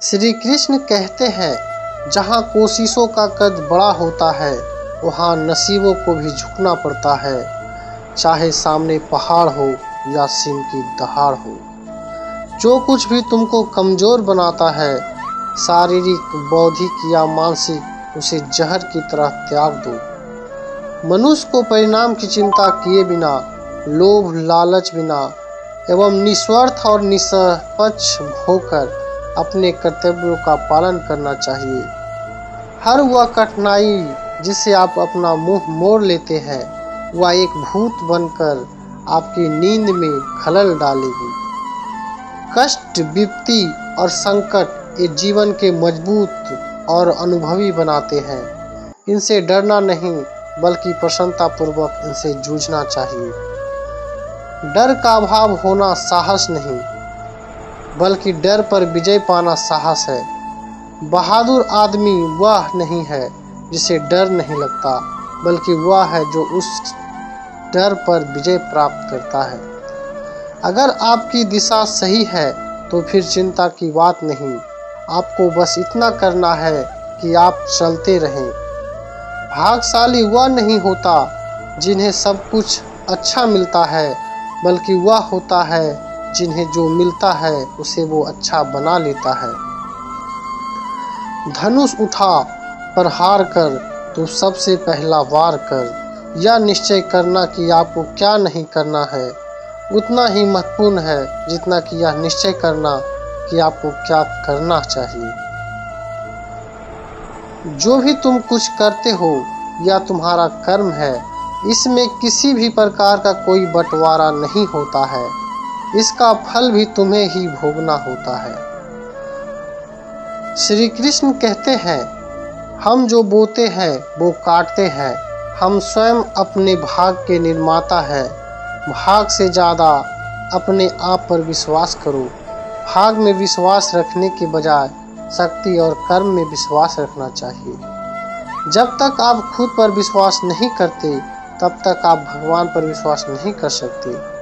श्री कृष्ण कहते हैं, जहाँ कोशिशों का कद बड़ा होता है वहाँ नसीबों को भी झुकना पड़ता है, चाहे सामने पहाड़ हो या सिंह की दहाड़ हो। जो कुछ भी तुमको कमज़ोर बनाता है, शारीरिक, बौद्धिक या मानसिक, उसे जहर की तरह त्याग दो। मनुष्य को परिणाम की चिंता किए बिना, लोभ लालच बिना एवं निस्वार्थ और निष्पक्ष होकर अपने कर्तव्यों का पालन करना चाहिए। हर वह कठिनाई जिससे आप अपना मुंह मोड़ लेते हैं, वह एक भूत बनकर आपकी नींद में खलल डालेगी। कष्ट, विपत्ति और संकट ये जीवन के मजबूत और अनुभवी बनाते हैं। इनसे डरना नहीं बल्कि प्रसन्नतापूर्वक इनसे जूझना चाहिए। डर का अभाव होना साहस नहीं बल्कि डर पर विजय पाना साहस है। बहादुर आदमी वह नहीं है जिसे डर नहीं लगता, बल्कि वह है जो उस डर पर विजय प्राप्त करता है। अगर आपकी दिशा सही है तो फिर चिंता की बात नहीं। आपको बस इतना करना है कि आप चलते रहें। भाग्यशाली वह नहीं होता जिन्हें सब कुछ अच्छा मिलता है, बल्कि वह होता है जिन्हें जो मिलता है उसे वो अच्छा बना लेता है। धनुष उठा पर हार कर तो सबसे पहला वार कर। यह निश्चय करना कि आपको क्या नहीं करना है उतना ही महत्वपूर्ण है जितना कि यह निश्चय करना कि आपको क्या करना चाहिए। जो भी तुम कुछ करते हो या तुम्हारा कर्म है, इसमें किसी भी प्रकार का कोई बंटवारा नहीं होता है। इसका फल भी तुम्हें ही भोगना होता है। श्री कृष्ण कहते हैं, हम जो बोते हैं वो काटते हैं। हम स्वयं अपने भाग के निर्माता हैं। भाग से ज़्यादा अपने आप पर विश्वास करो। भाग में विश्वास रखने के बजाय शक्ति और कर्म में विश्वास रखना चाहिए। जब तक आप खुद पर विश्वास नहीं करते, तब तक आप भगवान पर विश्वास नहीं कर सकते।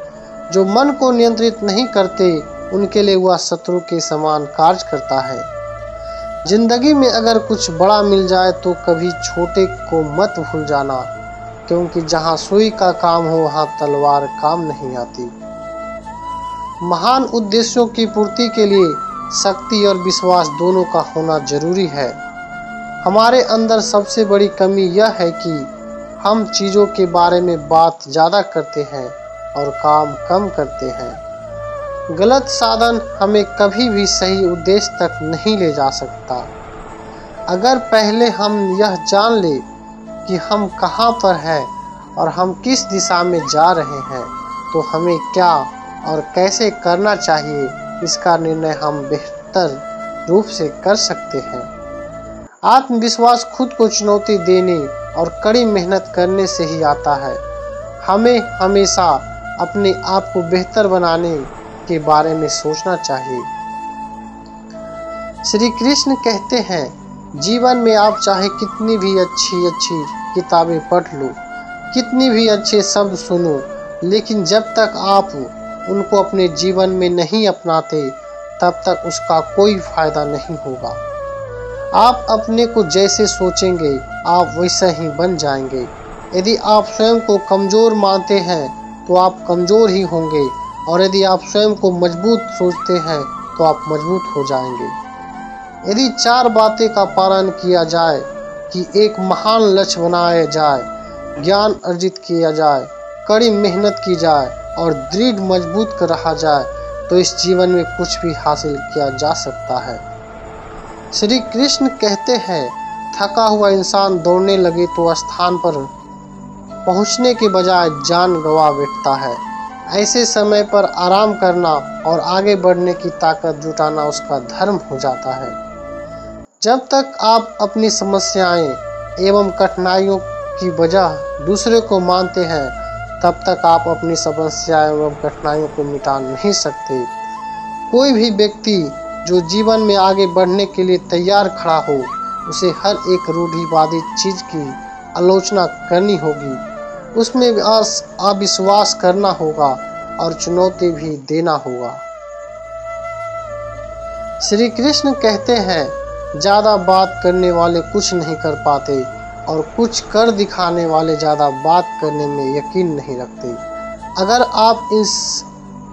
जो मन को नियंत्रित नहीं करते, उनके लिए वह शत्रु के समान कार्य करता है। जिंदगी में अगर कुछ बड़ा मिल जाए तो कभी छोटे को मत भूल जाना, क्योंकि जहाँ सुई का काम हो वहाँ तलवार काम नहीं आती। महान उद्देश्यों की पूर्ति के लिए शक्ति और विश्वास दोनों का होना जरूरी है। हमारे अंदर सबसे बड़ी कमी यह है कि हम चीज़ों के बारे में बात ज़्यादा करते हैं और काम कम करते हैं। गलत साधन हमें कभी भी सही उद्देश्य तक नहीं ले जा सकता। अगर पहले हम यह जान ले कि हम कहाँ पर हैं और हम किस दिशा में जा रहे हैं, तो हमें क्या और कैसे करना चाहिए, इसका निर्णय हम बेहतर रूप से कर सकते हैं। आत्मविश्वास खुद को चुनौती देने और कड़ी मेहनत करने से ही आता है। हमें हमेशा अपने आप को बेहतर बनाने के बारे में सोचना चाहिए। श्री कृष्ण कहते हैं, जीवन में आप चाहे कितनी भी अच्छी किताबें पढ़ लो, कितनी भी अच्छे शब्द सुनो, लेकिन जब तक आप उनको अपने जीवन में नहीं अपनाते, तब तक उसका कोई फायदा नहीं होगा। आप अपने को जैसे सोचेंगे, आप वैसा ही बन जाएंगे। यदि आप स्वयं को कमज़ोर मानते हैं तो आप कमज़ोर ही होंगे, और यदि आप स्वयं को मजबूत सोचते हैं तो आप मजबूत हो जाएंगे। यदि 4 बातें का पालन किया जाए कि एक महान लक्ष्य बनाया जाए, ज्ञान अर्जित किया जाए, कड़ी मेहनत की जाए और दृढ़ मजबूत कर रहा जाए, तो इस जीवन में कुछ भी हासिल किया जा सकता है। श्री कृष्ण कहते हैं, थका हुआ इंसान दौड़ने लगे तो स्थान पर पहुंचने के बजाय जान गंवा बैठता है। ऐसे समय पर आराम करना और आगे बढ़ने की ताकत जुटाना उसका धर्म हो जाता है। जब तक आप अपनी समस्याएं एवं कठिनाइयों की वजह दूसरे को मानते हैं, तब तक आप अपनी समस्याएं एवं कठिनाइयों को मिटा नहीं सकते। कोई भी व्यक्ति जो जीवन में आगे बढ़ने के लिए तैयार खड़ा हो, उसे हर एक रूढ़िवादी चीज़ की आलोचना करनी होगी, उसमें अविश्वास करना होगा और चुनौती भी देना होगा। श्री कृष्ण कहते हैं, ज़्यादा बात करने वाले कुछ नहीं कर पाते और कुछ कर दिखाने वाले ज़्यादा बात करने में यकीन नहीं रखते। अगर आप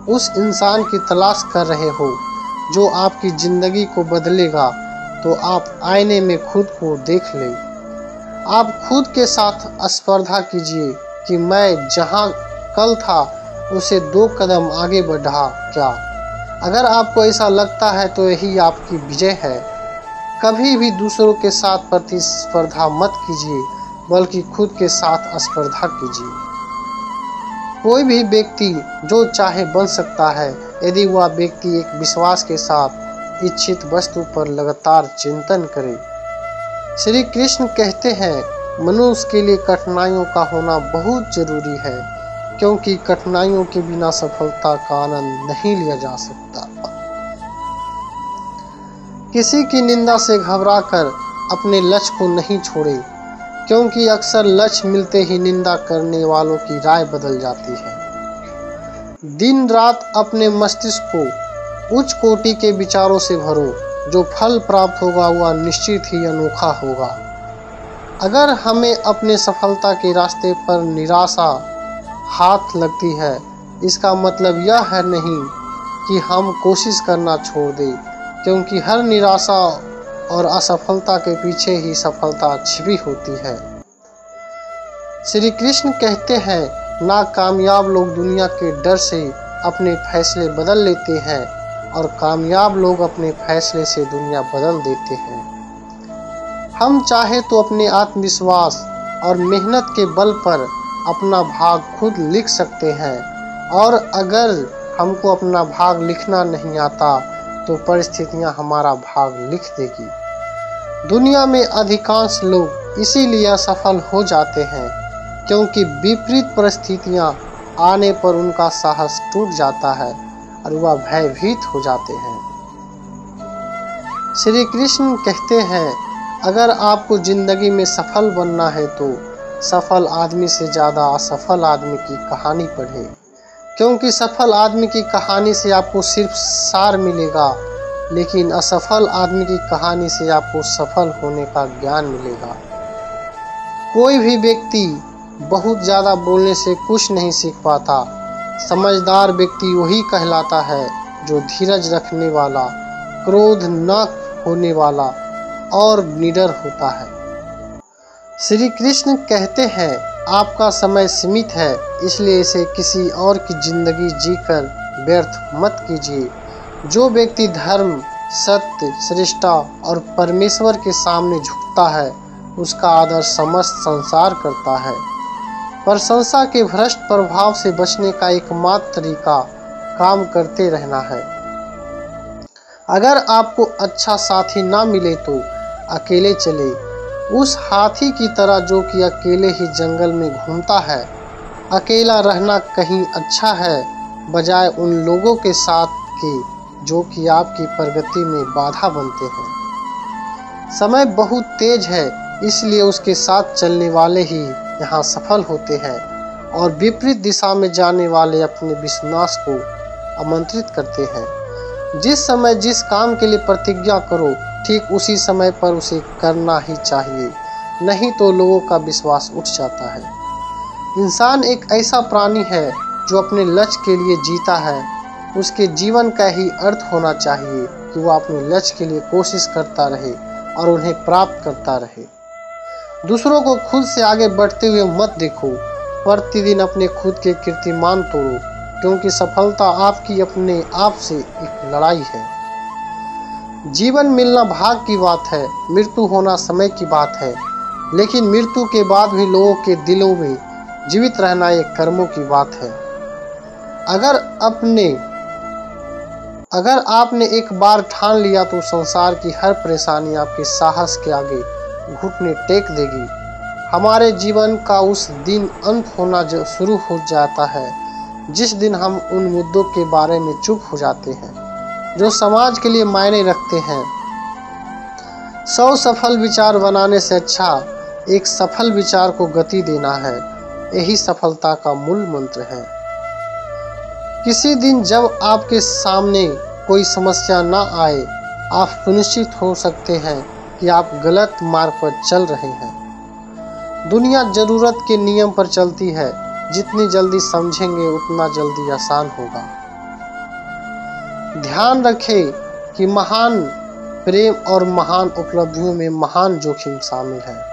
उस इंसान की तलाश कर रहे हो जो आपकी ज़िंदगी को बदलेगा, तो आप आईने में खुद को देख लें। आप खुद के साथ स्पर्धा कीजिए कि मैं जहां कल था उसे 2 कदम आगे बढ़ा क्या। अगर आपको ऐसा लगता है तो यही आपकी विजय है। कभी भी दूसरों के साथ प्रतिस्पर्धा मत कीजिए, बल्कि खुद के साथ स्पर्धा कीजिए। कोई भी व्यक्ति जो चाहे बन सकता है, यदि वह व्यक्ति एक विश्वास के साथ इच्छित वस्तु पर लगातार चिंतन करे। श्री कृष्ण कहते हैं, मनुष्य के लिए कठिनाइयों का होना बहुत जरूरी है, क्योंकि कठिनाइयों के बिना सफलता का आनंद नहीं लिया जा सकता। किसी की निंदा से घबराकर अपने लक्ष्य को नहीं छोड़े, क्योंकि अक्सर लक्ष्य मिलते ही निंदा करने वालों की राय बदल जाती है। दिन रात अपने मस्तिष्क को उच्च कोटि के विचारों से भरो। जो फल प्राप्त होगा वह निश्चित ही अनोखा होगा। अगर हमें अपने सफलता के रास्ते पर निराशा हाथ लगती है, इसका मतलब यह है नहीं कि हम कोशिश करना छोड़ दें, क्योंकि हर निराशा और असफलता के पीछे ही सफलता छिपी होती है। श्री कृष्ण कहते हैं, नाकामयाब लोग दुनिया के डर से अपने फैसले बदल लेते हैं और कामयाब लोग अपने फैसले से दुनिया बदल देते हैं। हम चाहे तो अपने आत्मविश्वास और मेहनत के बल पर अपना भाग खुद लिख सकते हैं, और अगर हमको अपना भाग लिखना नहीं आता तो परिस्थितियां हमारा भाग लिख देगी। दुनिया में अधिकांश लोग इसीलिए असफल हो जाते हैं क्योंकि विपरीत परिस्थितियां आने पर उनका साहस टूट जाता है और वह भयभीत हो जाते हैं। श्री कृष्ण कहते हैं, अगर आपको जिंदगी में सफल बनना है तो सफल आदमी से ज़्यादा असफल आदमी की कहानी पढ़ें, क्योंकि सफल आदमी की कहानी से आपको सिर्फ सार मिलेगा, लेकिन असफल आदमी की कहानी से आपको सफल होने का ज्ञान मिलेगा। कोई भी व्यक्ति बहुत ज़्यादा बोलने से कुछ नहीं सीख पाता। समझदार व्यक्ति वही कहलाता है जो धीरज रखने वाला, क्रोध न होने वाला और निडर होता है। श्री कृष्ण कहते हैं, आपका समय सीमित है, इसलिए इसे किसी और की जिंदगी जीकर व्यर्थ मत कीजिए। जो व्यक्ति धर्म, सत्य, श्रेष्ठता और परमेश्वर के सामने झुकता है, उसका आदर समस्त संसार करता है। प्रशंसा के भ्रष्ट प्रभाव से बचने का एकमात्र तरीका काम करते रहना है। अगर आपको अच्छा साथी ना मिले तो अकेले चले, उस हाथी की तरह जो कि अकेले ही जंगल में घूमता है। अकेला रहना कहीं अच्छा है, बजाय उन लोगों के साथ के जो कि आपकी प्रगति में बाधा बनते हैं। समय बहुत तेज है, इसलिए उसके साथ चलने वाले ही यहाँ सफल होते हैं, और विपरीत दिशा में जाने वाले अपने विनाश को आमंत्रित करते हैं। जिस समय जिस काम के लिए प्रतिज्ञा करो, ठीक उसी समय पर उसे करना ही चाहिए, नहीं तो लोगों का विश्वास उठ जाता है। इंसान एक ऐसा प्राणी है जो अपने लक्ष्य के लिए जीता है। उसके जीवन का ही अर्थ होना चाहिए कि वह अपने लक्ष्य के लिए कोशिश करता रहे और उन्हें प्राप्त करता रहे। दूसरों को खुद से आगे बढ़ते हुए मत देखो। प्रतिदिन अपने खुद के कीर्तिमान तोड़ो, क्योंकि सफलता आपकी अपने आप से एक लड़ाई है। जीवन मिलना भाग्य की बात है, मृत्यु होना समय की बात है, लेकिन मृत्यु के बाद भी लोगों के दिलों में जीवित रहना एक कर्मों की बात है। अगर आपने एक बार ठान लिया तो संसार की हर परेशानी आपके साहस के आगे घुटने टेक देगी। हमारे जीवन का उस दिन अंत होना जो शुरू हो जाता है जिस दिन हम उन मुद्दों के बारे में चुप हो जाते हैं जो समाज के लिए मायने रखते हैं। 100 सफल विचार बनाने से अच्छा एक सफल विचार को गति देना है। यही सफलता का मूल मंत्र है। किसी दिन जब आपके सामने कोई समस्या ना आए आप सुनिश्चित हो सकते हैं कि आप गलत मार्ग पर चल रहे हैं। दुनिया जरूरत के नियम पर चलती है। जितनी जल्दी समझेंगे उतना जल्दी आसान होगा। ध्यान रखें कि महान प्रेम और महान उपलब्धियों में महान जोखिम शामिल है।